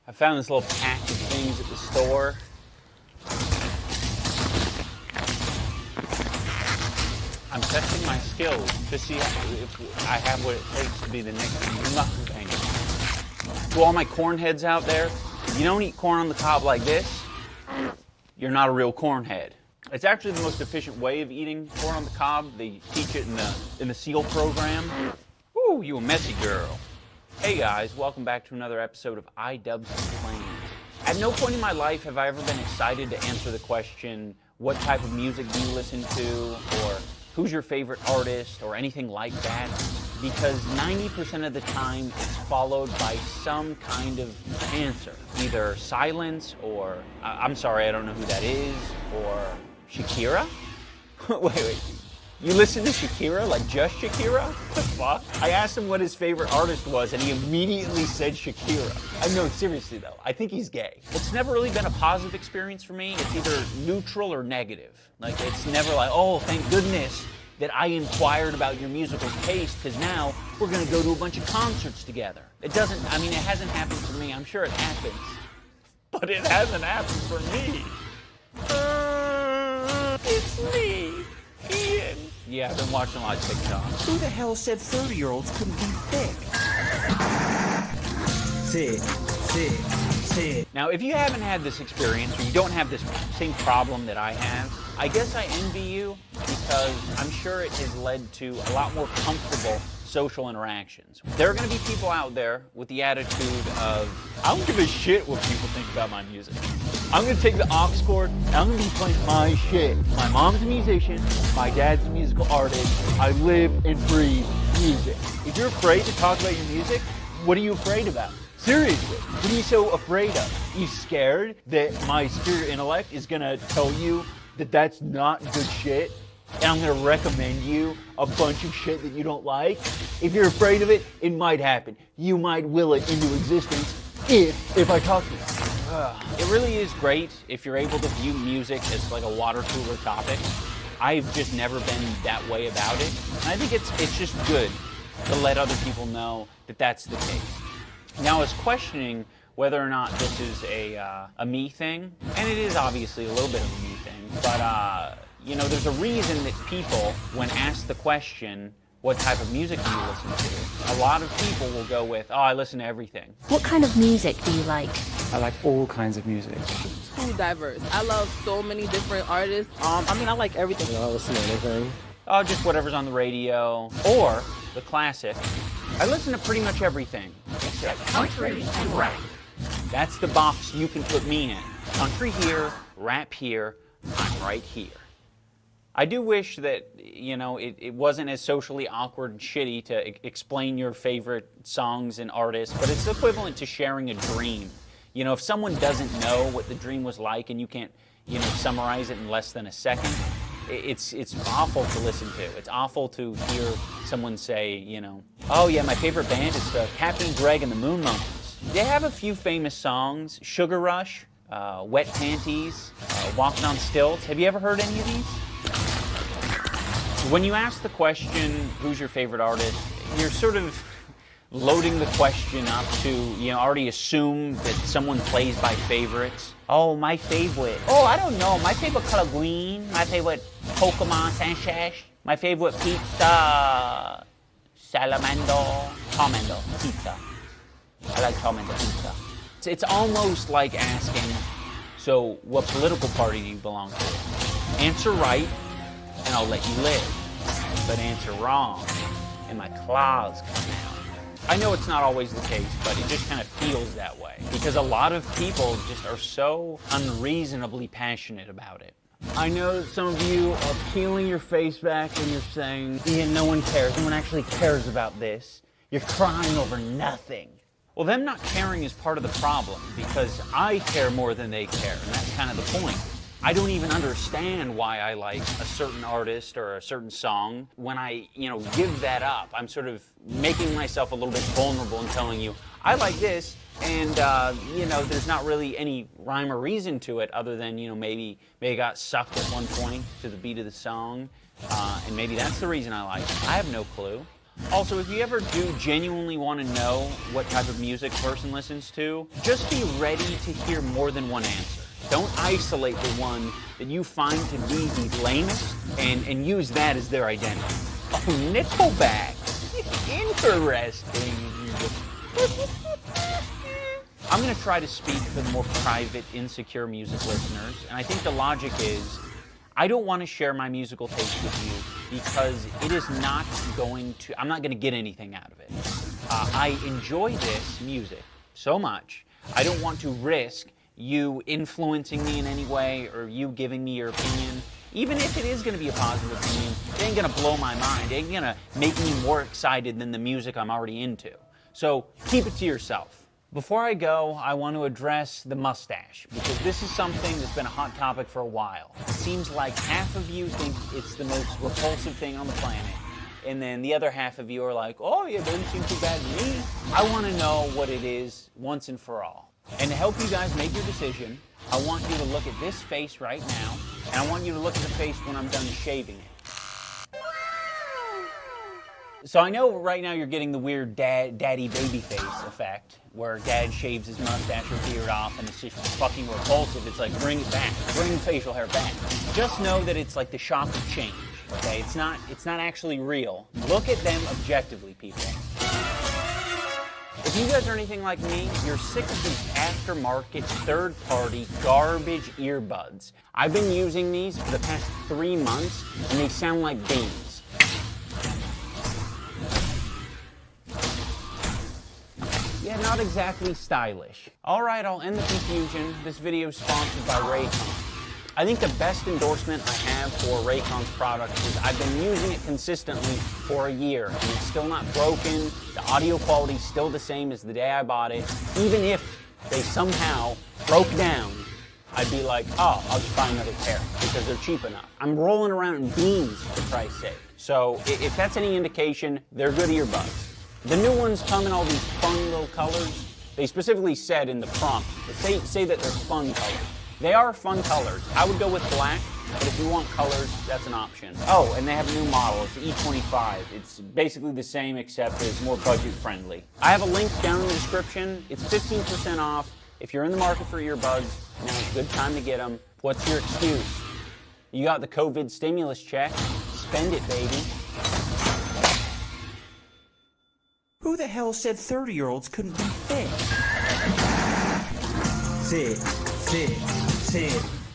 I found this little pack of things at the store. I'm testing my skills to see if I have what it takes to be the next mukbanger. To all my corn heads out there, if you don't eat corn on the cob like this, you're not a real corn head. It's actually the most efficient way of eating corn on the cob. They teach it in the SEAL program. Ooh, you a messy girl. Hey guys, welcome back to another episode of idubbbz Explains. At no point in my life have I ever been excited to answer the question, what type of music do you listen to, or who's your favorite artist, or anything like that, because 90% of the time it's followed by some kind of answer. Either silence, or I'm sorry, I don't know who that is, or Shakira? Wait. You listen to Shakira? Like just Shakira? What the fuck? I asked him what his favorite artist was and he immediately said Shakira. No, seriously though, I think he's gay. It's never really been a positive experience for me. It's either neutral or negative. Like it's never like, oh, thank goodness that I inquired about your musical taste because now we're gonna go to a bunch of concerts together. It hasn't happened for me. I'm sure it happens, but it hasn't happened for me. It's me. Ian. Yeah, I've been watching a lot of TikTok. Who the hell said 30-year-olds couldn't be thick? Thick. Now, if you haven't had this experience, or you don't have this same problem that I have, I guess I envy you because I'm sure it has led to a lot more comfortable social interactions. There are going to be people out there with the attitude of, I don't give a shit what people think about my music. I'm going to take the aux cord, and I'm going to be playing my shit. My mom's a musician, my dad's a musical artist, I live and breathe music. If you're afraid to talk about your music, what are you afraid about? Seriously, what are you so afraid of? You scared that my superior intellect is going to tell you that that's not good shit? And I'm going to recommend you a bunch of shit that you don't like? If you're afraid of it, it might happen. You might will it into existence if I talk to you. It really is great if you're able to view music as like a water cooler topic. I've just never been that way about it. And I think it's just good to let other people know that that's the case. Now I was questioning whether or not this is a me thing, and it is obviously a little bit of a me thing, but you know, there's a reason that people, when asked the question, what type of music do you listen to? A lot of people will go with, oh, I listen to everything. What kind of music do you like? I like all kinds of music. Too diverse. I love so many different artists. I like everything. I don't listen to anything. Oh, just whatever's on the radio. Or, the classic, I listen to pretty much everything except country and rap. That's the box you can put me in. Country here, rap here, I'm right here. I do wish that, you know, it wasn't as socially awkward and shitty to explain your favorite songs and artists, but it's equivalent to sharing a dream. You know, if someone doesn't know what the dream was like and you can't, you know, summarize it in less than a second, it's awful to listen to. It's awful to hear someone say, you know, oh yeah, my favorite band is Captain Greg and the Moon Monkeys. They have a few famous songs, Sugar Rush, Wet Panties, Walking on Stilts. Have you ever heard any of these? When you ask the question, who's your favorite artist, you're sort of loading the question up to, you know, already assume that someone plays by favorites. Oh, my favorite. Oh, I don't know. My favorite color green. My favorite Pokemon Sanchez. My favorite pizza, Salamando, Charmando pizza. I like Charmando pizza. It's almost like asking, so what political party do you belong to? Answer right, and I'll let you live. But answer wrong, and my claws come out. I know it's not always the case, but it just kind of feels that way. Because a lot of people just are so unreasonably passionate about it. I know that some of you are peeling your face back and you're saying, Ian, no one cares. No one actually cares about this. You're crying over nothing. Well, them not caring is part of the problem because I care more than they care, and that's kind of the point. I don't even understand why I like a certain artist or a certain song. When I, you know, give that up, I'm sort of making myself a little bit vulnerable and telling you, I like this, and, you know, there's not really any rhyme or reason to it other than, you know, maybe I got sucked at one point to the beat of the song, and maybe that's the reason I like it. I have no clue. Also, if you ever do genuinely want to know what type of music a person listens to, just be ready to hear more than one answer. Don't isolate the one that you find to be the lamest and use that as their identity. Oh, Nickelback. Interesting. I'm going to try to speak for the more private, insecure music listeners, and I think the logic is I don't want to share my musical taste with you because it is not going to, I'm not going to get anything out of it. I enjoy this music so much, I don't want to risk you influencing me in any way or you giving me your opinion. Even if it is going to be a positive opinion, it ain't going to blow my mind. It ain't going to make me more excited than the music I'm already into. So keep it to yourself. Before I go, I want to address the mustache, because this is something that's been a hot topic for a while. It seems like half of you think it's the most repulsive thing on the planet, and then the other half of you are like, oh, yeah, it doesn't seem too bad to me. I want to know what it is once and for all. And to help you guys make your decision, I want you to look at this face right now, and I want you to look at the face when I'm done shaving it. So I know right now you're getting the weird daddy baby face effect, where dad shaves his mustache or beard off and it's just fucking repulsive. It's like, bring it back, bring facial hair back. Just know that it's like the shock of change, okay? It's not actually real. Look at them objectively, people. If you guys are anything like me, you're sick of these aftermarket, third-party, garbage earbuds. I've been using these for the past 3 months, and they sound like beans. Yeah, not exactly stylish. All right, I'll end the confusion. This video is sponsored by Raycon. I think the best endorsement I have for Raycon's product is I've been using it consistently for a year, and it's still not broken. The audio quality is still the same as the day I bought it. Even if they somehow broke down, I'd be like, oh, I'll just buy another pair because they're cheap enough. I'm rolling around in beans, for Christ's sake. So if that's any indication, they're good earbuds. The new ones come in all these fun little colors. They specifically said in the prompt, say that they're fun colors. They are fun colors. I would go with black, but if you want colors, that's an option. Oh, and they have a new model. It's the E25. It's basically the same except it's more budget friendly. I have a link down in the description. It's 15% off. If you're in the market for earbuds, now's a good time to get them. What's your excuse? You got the COVID stimulus check. Spend it, baby. Who the hell said 30-year-olds couldn't be thick? Thick, thick, thick.